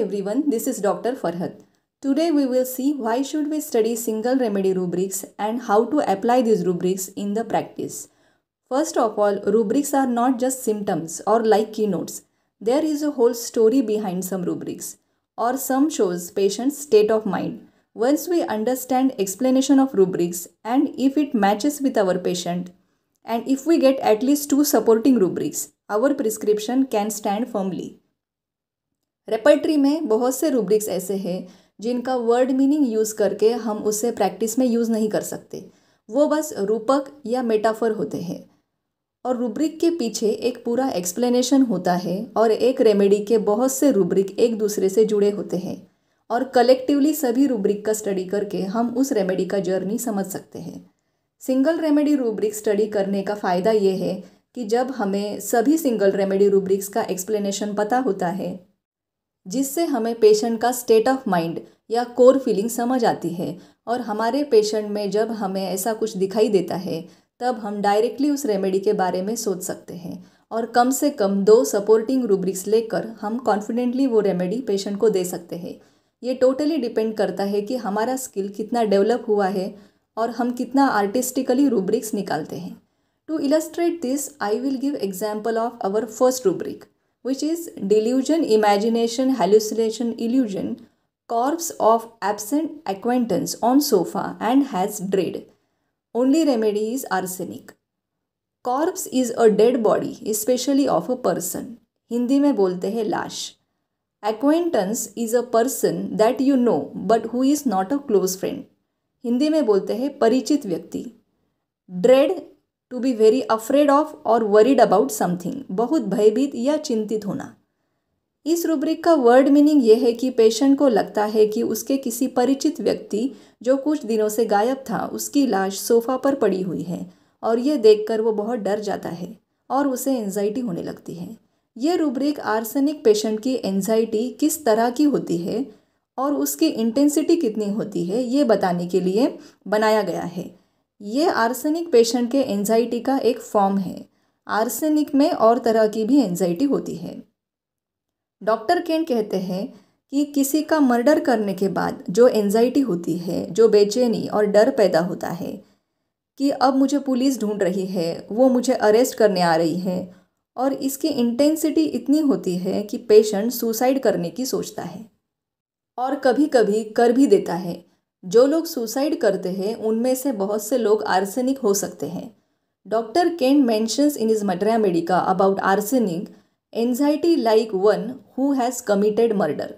everyone, this is Dr. Farhat. Today we will see why should we study single remedy rubrics and how to apply these rubrics in the practice. First of all, rubrics are not just symptoms or like keynotes. There is a whole story behind some rubrics or some shows patient's state of mind. Once we understand explanation of rubrics and if it matches with our patient and if we get at least 2 supporting rubrics, our prescription can stand firmly. Repertory में बहुत से rubrics ऐसे हैं जिनका word meaning use करके हम उसे practice में यूज़ नहीं कर सकते, वो बस रूपक या मेटाफर होते हैं। और रूब्रिक के पीछे एक पूरा एक्सप्लेनेशन होता है और एक रेमेडी के बहुत से रूब्रिक एक दूसरे से जुड़े होते हैं और कलेक्टिवली सभी रूब्रिक का स्टडी करके हम उस रेमेडी का जर्नी समझ सकते हैं। सिंगल रेमेडी रूब्रिक स्टडी करने का फ़ायदा ये है कि जब हमें सभी सिंगल रेमेडी रूब्रिक्स का एक्सप्लेनेशन पता होता है, जिससे हमें पेशेंट का स्टेट ऑफ माइंड या कोर फीलिंग समझ आती है और हमारे पेशेंट में जब हमें ऐसा कुछ दिखाई देता है तब हम डायरेक्टली उस रेमेडी के बारे में सोच सकते हैं और कम से कम 2 सपोर्टिंग रूब्रिक्स लेकर हम कॉन्फिडेंटली वो रेमेडी पेशेंट को दे सकते हैं। ये टोटली डिपेंड करता है कि हमारा स्किल कितना डेवलप हुआ है और हम कितना आर्टिस्टिकली रूब्रिक्स निकालते हैं। To illustrate this I will give example of our first rubric, which is delusion, imagination, hallucination, illusion, corpse of absent acquaintance on sofa and has dread. Only remedy is arsenic. Corpse is a dead body, especially of a person. Hindi में बोलते हैं लाश. Acquaintance is a person that you know but who is not a close friend. Hindi में बोलते हैं परिचित व्यक्ति. Dread to be very afraid of और वरीड अबाउट समथिंग, बहुत भयभीत या चिंतित होना। इस रूब्रिक का वर्ड मीनिंग ये है कि पेशेंट को लगता है कि उसके किसी परिचित व्यक्ति जो कुछ दिनों से गायब था उसकी लाश सोफ़ा पर पड़ी हुई है और ये देखकर वो बहुत डर जाता है और उसे एंजाइटी होने लगती है। ये रूब्रिक आर्सेनिक पेशेंट की एंजाइटी किस तरह की होती है और उसकी इंटेंसिटी कितनी होती है ये बताने के लिए बनाया गया है। ये आर्सेनिक पेशेंट के एंजाइटी का एक फॉर्म है। आर्सेनिक में और तरह की भी एंजाइटी होती है। डॉक्टर केन कहते हैं कि किसी का मर्डर करने के बाद जो एंजाइटी होती है, जो बेचैनी और डर पैदा होता है कि अब मुझे पुलिस ढूंढ रही है, वो मुझे अरेस्ट करने आ रही है और इसकी इंटेंसिटी इतनी होती है कि पेशेंट सुसाइड करने की सोचता है और कभी कभी कर भी देता है। जो लोग सुसाइड करते हैं उनमें से बहुत से लोग आर्सेनिक हो सकते हैं। Doctor Kent mentions in his materia medica about arsenic anxiety like one who has committed murder.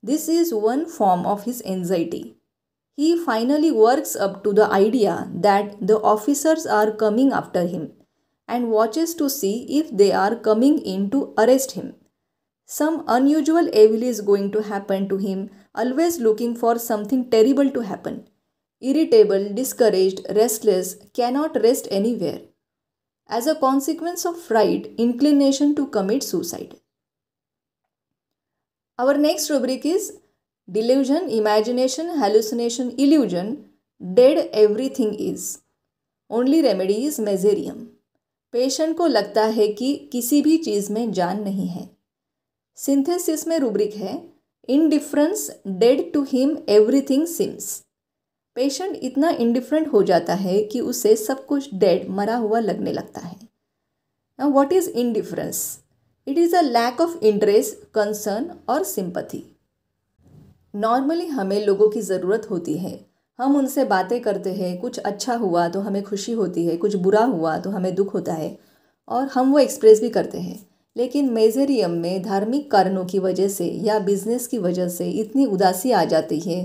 This is one form of his anxiety. He finally works up to the idea that the officers are coming after him and watches to see if they are coming in to arrest him. Some unusual evil is going to happen to him, always looking for something terrible to happen. Irritable, discouraged, restless, cannot rest anywhere. As a consequence of fright, inclination to commit suicide. Our next rubric is delusion, imagination, hallucination, illusion. Dead everything is. Only remedy is meserium. Patient को लगता है कि किसी भी चीज़ में जान नहीं है। सिंथेसिस में रूब्रिक है indifference, dead to him everything seems. Patient इतना इंडिफरेंट हो जाता है कि उसे सब कुछ डेड, मरा हुआ लगने लगता है। Now what is indifference? It is a lack of interest, concern और सिंपैथी। नॉर्मली हमें लोगों की ज़रूरत होती है, हम उनसे बातें करते हैं, कुछ अच्छा हुआ तो हमें खुशी होती है, कुछ बुरा हुआ तो हमें दुख होता है और हम वो एक्सप्रेस भी करते हैं। लेकिन मेजेरियम में धार्मिक कारणों की वजह से या बिजनेस की वजह से इतनी उदासी आ जाती है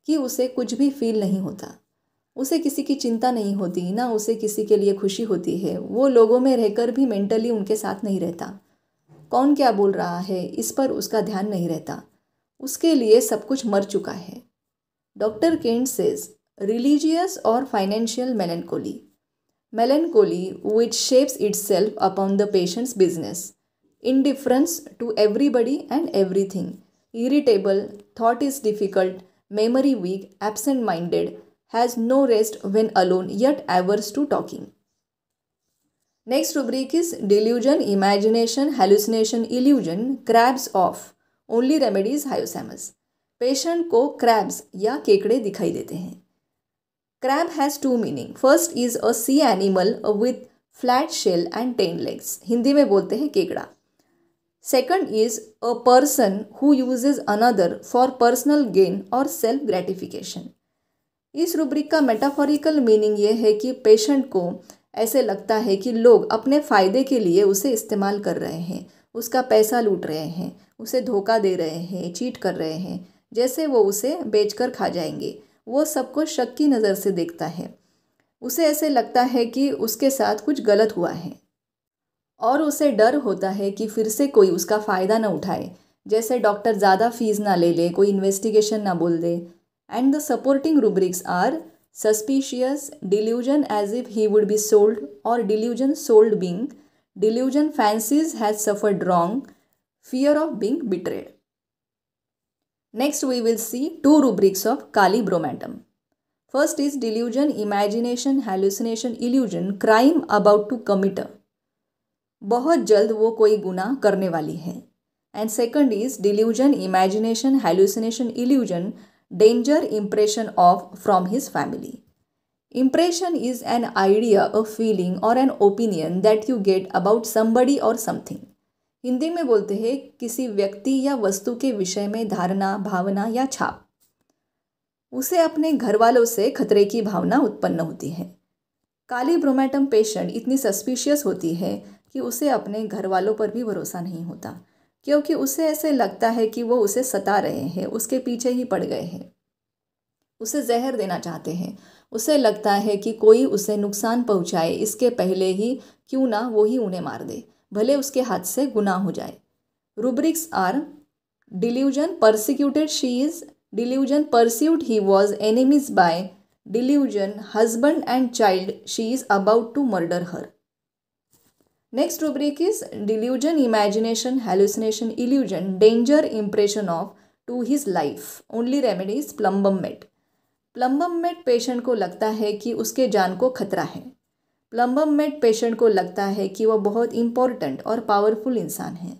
कि उसे कुछ भी फील नहीं होता, उसे किसी की चिंता नहीं होती, ना उसे किसी के लिए खुशी होती है। वो लोगों में रहकर भी मेंटली उनके साथ नहीं रहता, कौन क्या बोल रहा है इस पर उसका ध्यान नहीं रहता, उसके लिए सब कुछ मर चुका है। Dr. Kent says, religious or financial melancholy. Melancholy which shapes itself upon the patient's business. Indifference to everybody and everything. Irritable, thought is difficult, memory weak, absent-minded, has no rest when alone yet averse to talking. Next rubric is delusion, imagination, hallucination, illusion, crabs off. Only remedy is hyoscyamus. Patient को crabs या केकड़े दिखाई देते हैं। Crab has two meaning. First is a sea animal with flat shell and 10 legs. Hindi में बोलते हैं केकड़ा। Second is a person who uses another for personal gain और सेल्फ ग्रेटिफिकेशन। इस रूब्रिक का मेटाफोरिकल मीनिंग ये है कि पेशेंट को ऐसे लगता है कि लोग अपने फ़ायदे के लिए उसे इस्तेमाल कर रहे हैं, उसका पैसा लूट रहे हैं, उसे धोखा दे रहे हैं, चीट कर रहे हैं, जैसे वो उसे बेचकर खा जाएंगे। वो सबको शक की नज़र से देखता है। उसे ऐसे लगता है कि उसके साथ कुछ गलत हुआ है और उसे डर होता है कि फिर से कोई उसका फ़ायदा ना उठाए, जैसे डॉक्टर ज़्यादा फीस ना ले ले, कोई इन्वेस्टिगेशन ना बोल दे। And the supporting rubrics are suspicious, delusion as if he would be sold और delusion sold being, delusion fancies has suffered wrong, fear of being betrayed. Next we will see two rubrics of Kalibromatum. First is delusion, imagination, hallucination, illusion, crime about to commit. बहुत जल्द वो कोई गुनाह करने वाली है। And second is delusion, imagination, hallucination, illusion, danger impression of from his family. Impression is an idea, a feeling और an opinion that you get about somebody और समथिंग। हिंदी में बोलते हैं किसी व्यक्ति या वस्तु के विषय में धारणा, भावना या छाप। उसे अपने घर वालों से खतरे की भावना उत्पन्न होती है। कालीब्रोमैटम पेशेंट इतनी सस्पिशियस होती है कि उसे अपने घर वालों पर भी भरोसा नहीं होता, क्योंकि उसे ऐसे लगता है कि वो उसे सता रहे हैं, उसके पीछे ही पड़ गए हैं, उसे जहर देना चाहते हैं। उसे लगता है कि कोई उसे नुकसान पहुंचाए इसके पहले ही क्यों ना वो ही उन्हें मार दे, भले उसके हाथ से गुनाह हो जाए। Rubrics are delusion, persecuted she is, delusion pursued he was enemies by, delusion husband and child she is about to murder her. Next rubric is delusion, imagination, hallucination, illusion, danger impression of to his life, only remedy is plumbum met. Plumbum met patient को लगता है कि उसके जान को खतरा है। Plumbum met patient को लगता है कि वह बहुत इम्पोर्टेंट और पावरफुल इंसान है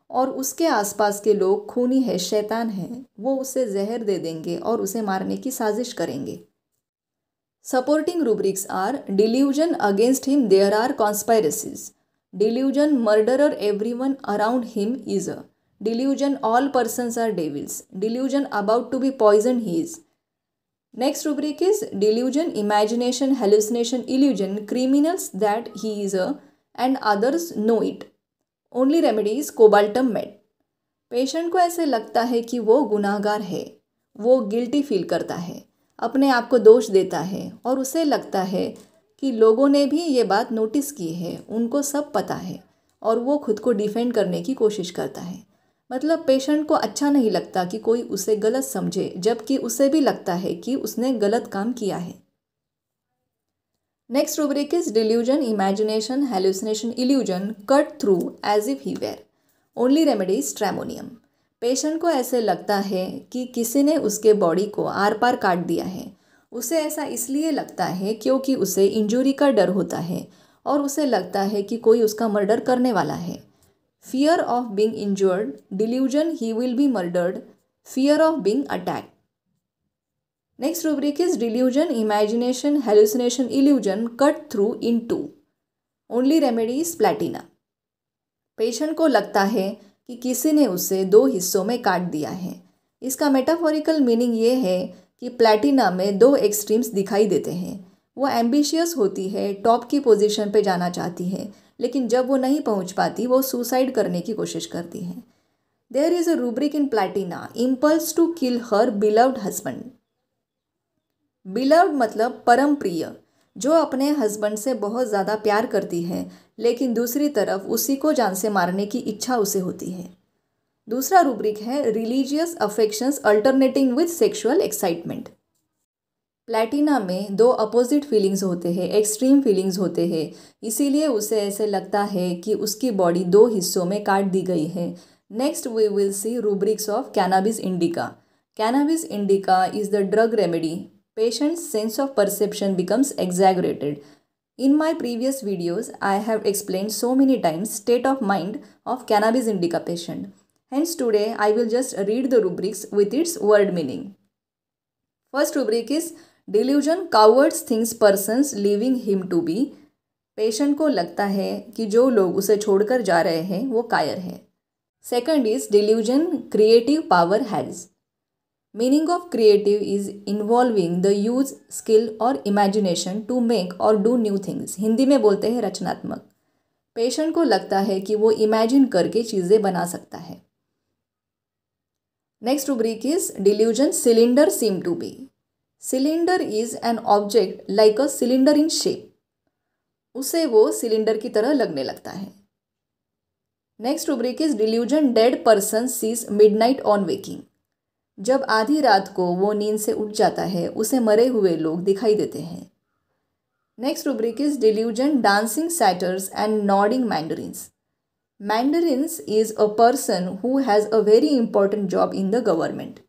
और उसके आसपास के लोग खूनी है, शैतान है, वो उसे जहर दे देंगे और उसे मारने की साजिश करेंगे। Supporting rubrics are delusion, against him there are conspiracies, delusion murderer everyone around him is a, delusion all persons are devils, delusion about to be poison he is. Next rubric is delusion, imagination, hallucination, illusion, criminals that he is a and others know it. Only remedy is cobaltum med. Patient को ऐसे लगता है कि वो गुनाहगार है, वो guilty feel करता है, अपने आप को दोष देता है और उसे लगता है कि लोगों ने भी ये बात नोटिस की है, उनको सब पता है और वो खुद को डिफेंड करने की कोशिश करता है। मतलब पेशेंट को अच्छा नहीं लगता कि कोई उसे गलत समझे, जबकि उसे भी लगता है कि उसने गलत काम किया है। Next rubric is delusion, imagination, hallucination, illusion, cut through as if he were, only remedy is stramonium. Patient को ऐसे लगता है कि किसी ने उसके बॉडी को आर पार काट दिया है। उसे ऐसा इसलिए लगता है क्योंकि उसे इंजरी का डर होता है और उसे लगता है कि कोई उसका मर्डर करने वाला है। Fear of being injured, delusion he will be murdered, fear of being attacked. Next rubric is delusion, imagination, hallucination, illusion, cut through in two. Only remedy is platina. Patient को लगता है कि किसी ने उसे दो हिस्सों में काट दिया है। इसका मेटाफोरिकल मीनिंग ये है कि प्लैटिना में दो एक्सट्रीम्स दिखाई देते हैं। वो एम्बिशियस होती है, टॉप की पोजीशन पे जाना चाहती है, लेकिन जब वो नहीं पहुंच पाती वो सुसाइड करने की कोशिश करती है। There is a rubric in platina, impulse to kill her beloved husband. Beloved मतलब परम प्रिय, जो अपने हस्बैंड से बहुत ज़्यादा प्यार करती है, लेकिन दूसरी तरफ उसी को जान से मारने की इच्छा उसे होती है। दूसरा रूब्रिक है religious affections alternating with sexual excitement. Platina में दो अपोजिट फीलिंग्स होते हैं, एक्सट्रीम फीलिंग्स होते हैं, इसीलिए उसे ऐसे लगता है कि उसकी बॉडी दो हिस्सों में काट दी गई है। Next we will see rubrics of cannabis indica. Cannabis indica is the drug remedy. Patients sense of perception becomes exaggerated. In my previous videos, I have explained so many times state of mind of cannabis indica patient. Hence today I will just read the rubrics with its word meaning. First rubric is delusion, cowards thinks persons leaving him to be. Patient को लगता है कि जो लोग उसे छोड़कर जा रहे हैं वो कायर है. Second is delusion, creative power has. Meaning of creative is involving the use skill और इमेजिनेशन टू मेक और डू न्यू थिंग्स. हिंदी में बोलते हैं रचनात्मक. पेशेंट को लगता है कि वो इमेजिन करके चीज़ें बना सकता है. Next rubric is delusion, cylinder seem to be. Cylinder is an object like a cylinder in shape. उसे वो सिलेंडर की तरह लगने लगता है. Next rubric is delusion, dead person sees midnight on waking. जब आधी रात को वो नींद से उठ जाता है उसे मरे हुए लोग दिखाई देते हैं. Next rubric is delusion, dancing satyrs and nodding mandarins. Mandarins is a person who has a very important job in the government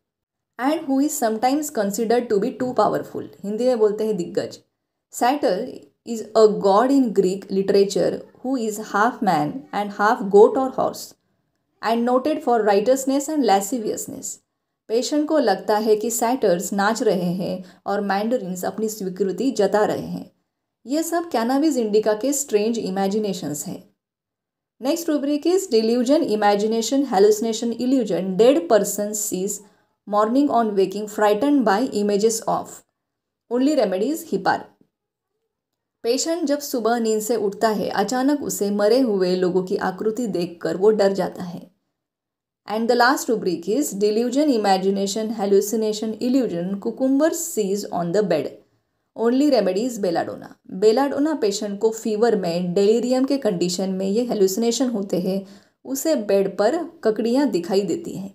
and who is sometimes considered to be too powerful. Hindi में बोलते हैं दिग्गज. Satyr is a god in Greek literature who is half man and half goat or horse and noted for righteousness and lasciviousness. Patient को लगता है कि सैटर्स नाच रहे हैं और मैंडरिन्स अपनी स्वीकृति जता रहे हैं. ये सब कैनाबिस इंडिका के स्ट्रेंज इमेजिनेशंस हैं. Next rubric is delusion, imagination, hallucination, illusion, dead person sees morning on waking frightened by images of. Only remedies hepar. Patient जब सुबह नींद से उठता है अचानक उसे मरे हुए लोगों की आकृति देखकर वो डर जाता है. And the last rubric is delusion, imagination, hallucination, illusion, cucumber sees on the bed. Only remedies belladonna. Belladonna patient को फीवर में, डेलीरियम के कंडीशन में ये हेलुसिनेशन होते हैं, उसे बेड पर ककड़ियाँ दिखाई देती हैं.